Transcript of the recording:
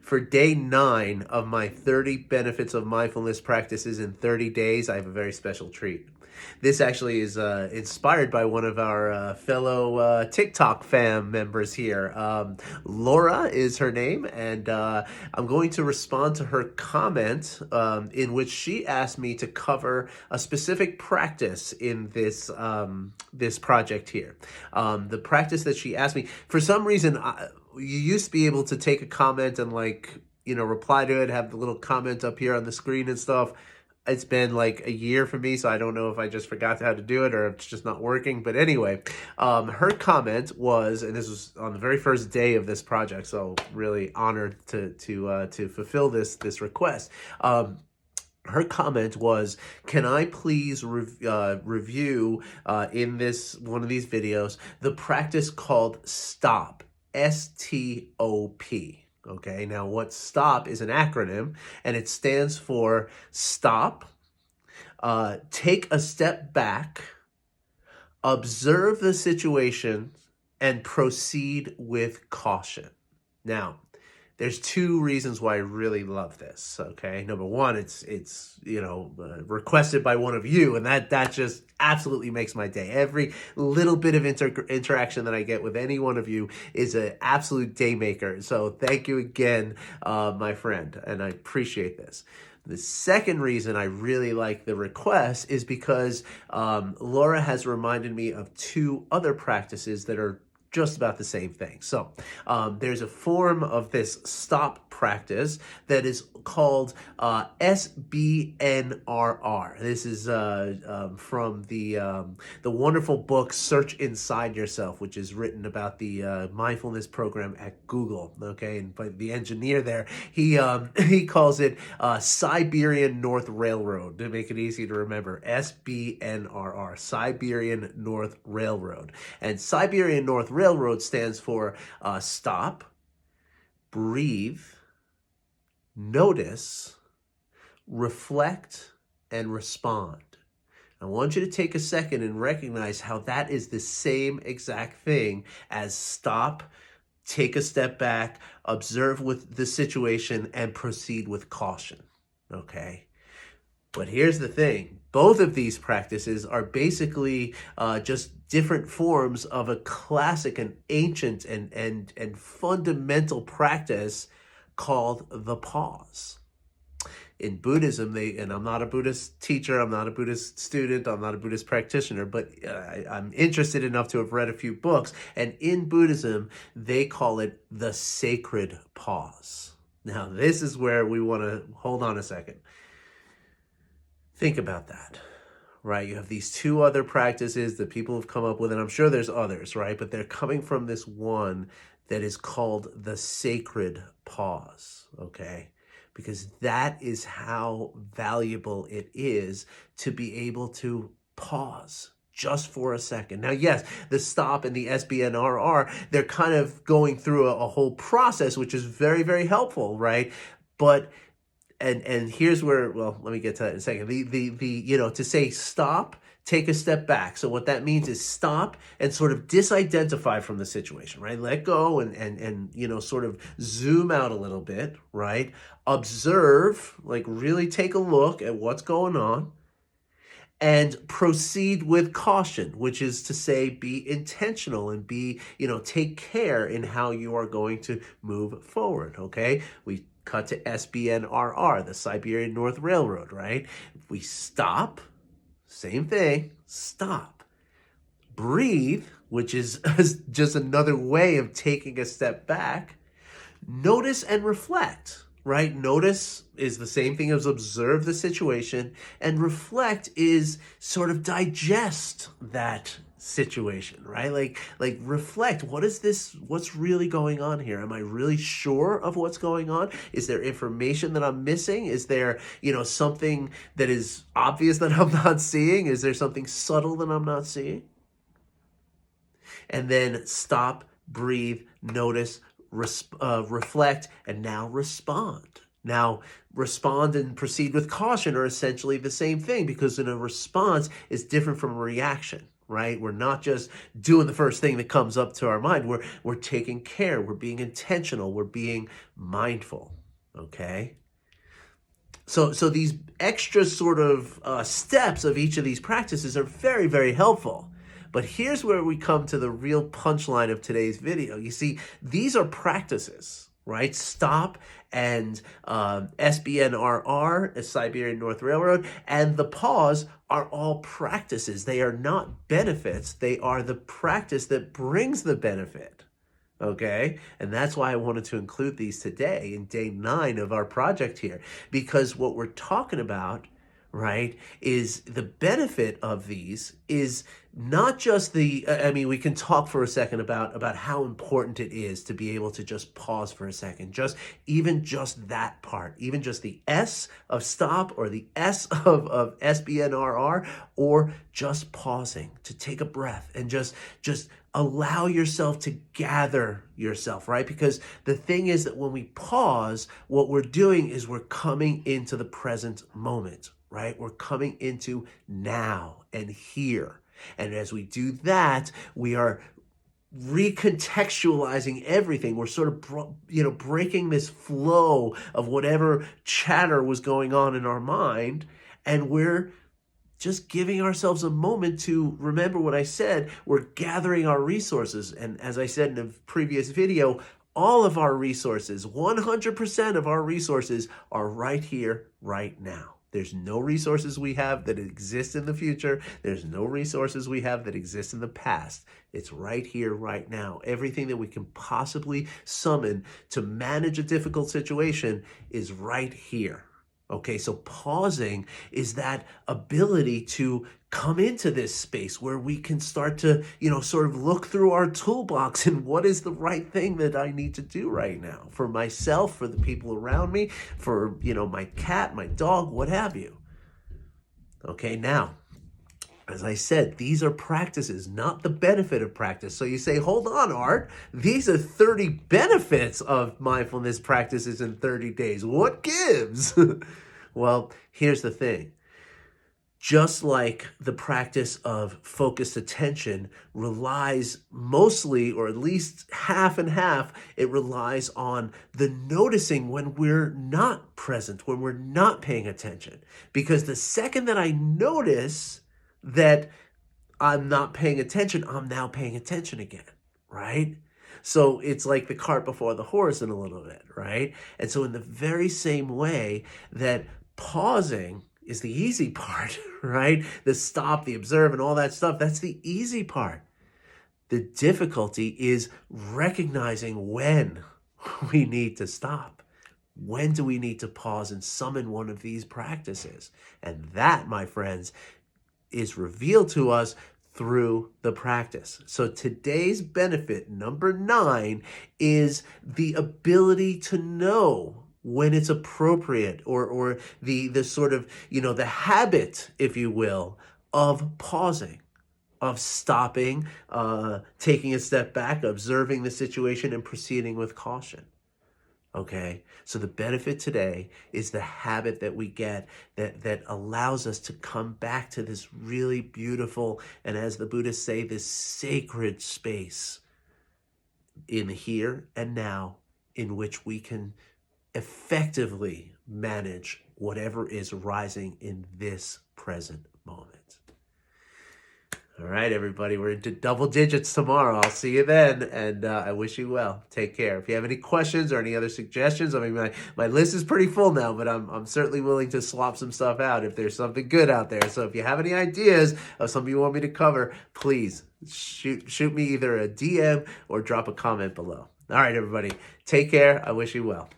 For day 9 of my 30 benefits of mindfulness practices in 30 days, I have a very special treat. This actually is inspired by one of our fellow TikTok fam members here. Laura is her name, and I'm going to respond to her comment in which she asked me to cover a specific practice in this project here. The practice that she asked me, for some reason, you used to be able to take a comment and reply to it, have the little comment up here on the screen and stuff. It's been like a year for me, so I don't know if I just forgot how to do it or if it's just not working. But anyway, her comment was, and this was on the very first day of this project, so really honored to fulfill this request. Her comment was, can I please review in this one of these videos the practice called STOP, S-T-O-P. Okay, now what STOP is an acronym, and it stands for stop, take a step back, observe the situation, and proceed with caution. Now, there's two reasons why I really love this, okay? Number one, it's requested by one of you, and that just absolutely makes my day. Every little bit of interaction that I get with any one of you is an absolute day maker. So thank you again, my friend, and I appreciate this. The second reason I really like the request is because Laura has reminded me of two other practices that are just about the same thing. So there's a form of this stop practice that is called SBNRR. This is from the wonderful book Search Inside Yourself, which is written about the mindfulness program at Google. Okay, and by the engineer there, he calls it Siberian North Railroad to make it easy to remember. SBNRR, Siberian North Railroad, and Siberian North Railroad stands for stop, breathe, notice, reflect, and respond. I want you to take a second and recognize how that is the same exact thing as stop, take a step back, observe with the situation, and proceed with caution. Okay? But here's the thing. Both of these practices are basically just different forms of a classic and ancient and fundamental practice called the pause. In Buddhism, and I'm not a Buddhist teacher, I'm not a Buddhist student, I'm not a Buddhist practitioner, but I'm interested enough to have read a few books. And in Buddhism, they call it the sacred pause. Now, this is where we want to hold on a second. Think about that, right? You have these two other practices that people have come up with, and I'm sure there's others, right? But they're coming from this one that is called the sacred pause, okay? Because that is how valuable it is to be able to pause just for a second. Now, yes, the stop and the SBNRR, they're kind of going through a whole process, which is very, very helpful, right? But And here's where, well, let me get to that in a second. To say stop, take a step back. So what that means is stop and sort of disidentify from the situation, right? Let go and sort of zoom out a little bit, right? Observe, like really take a look at what's going on, and proceed with caution, which is to say be intentional and take care in how you are going to move forward, okay? We cut to SBNRR, the Siberian North Railroad, right? If we stop, same thing, stop. Breathe, which is just another way of taking a step back. Notice and reflect, right? Notice is the same thing as observe the situation, and reflect is sort of digest that situation, right? Like reflect, what's really going on here? Am I really sure of what's going on? Is there information that I'm missing? Is there, something that is obvious that I'm not seeing? Is there something subtle that I'm not seeing? And then stop, breathe, notice, reflect, and now respond. Now, respond and proceed with caution are essentially the same thing, because in a response is different from a reaction, right? We're not just doing the first thing that comes up to our mind. We're taking care. We're being intentional. We're being mindful, okay? So these extra sort of steps of each of these practices are very, very helpful. But here's where we come to the real punchline of today's video. You see, these are practices, right? Stop and SBNRR, Siberian North Railroad, and the pause are all practices. They are not benefits. They are the practice that brings the benefit. Okay, and that's why I wanted to include these today in day 9 of our project here, because what we're talking about, right, is the benefit of these is not just the, I mean, we can talk for a second about how important it is to be able to just pause for a second, even just that part, even just the S of stop or the S of SBNRR, or just pausing to take a breath and just allow yourself to gather yourself, right? Because the thing is that when we pause, what we're doing is we're coming into the present moment, right? We're coming into now and here. And as we do that, we are recontextualizing everything. We're sort of, breaking this flow of whatever chatter was going on in our mind. And we're just giving ourselves a moment to remember what I said. We're gathering our resources. And as I said in the previous video, all of our resources, 100% of our resources are right here, right now. There's no resources we have that exist in the future. There's no resources we have that exist in the past. It's right here, right now. Everything that we can possibly summon to manage a difficult situation is right here. Okay, so pausing is that ability to come into this space where we can start to, sort of look through our toolbox and what is the right thing that I need to do right now for myself, for the people around me, for, my cat, my dog, what have you. Okay, now, as I said, these are practices, not the benefit of practice. So you say, hold on, Art, these are 30 benefits of mindfulness practices in 30 days. What gives? Well, here's the thing. Just like the practice of focused attention relies mostly, or at least half and half, it relies on the noticing when we're not present, when we're not paying attention. Because the second that I notice that I'm not paying attention, I'm now paying attention again, right? So it's like the cart before the horse in a little bit, right? And so in the very same way that pausing is the easy part, right? The stop, the observe, and all that stuff, that's the easy part. The difficulty is recognizing when we need to stop. When do we need to pause and summon one of these practices? And that, my friends, is revealed to us through the practice. So today's benefit, number 9, is the ability to know when it's appropriate, or the sort of, the habit, if you will, of pausing, of stopping, taking a step back, observing the situation, and proceeding with caution. Okay, so the benefit today is the habit that we get that allows us to come back to this really beautiful, and as the Buddhists say, this sacred space in here and now, in which we can effectively manage whatever is rising in this present moment. All right, everybody, we're into double digits tomorrow. I'll see you then, and I wish you well. Take care. If you have any questions or any other suggestions, I mean, my list is pretty full now, but I'm certainly willing to swap some stuff out if there's something good out there. So if you have any ideas of something you want me to cover, please shoot me either a DM or drop a comment below. All right, everybody, take care. I wish you well.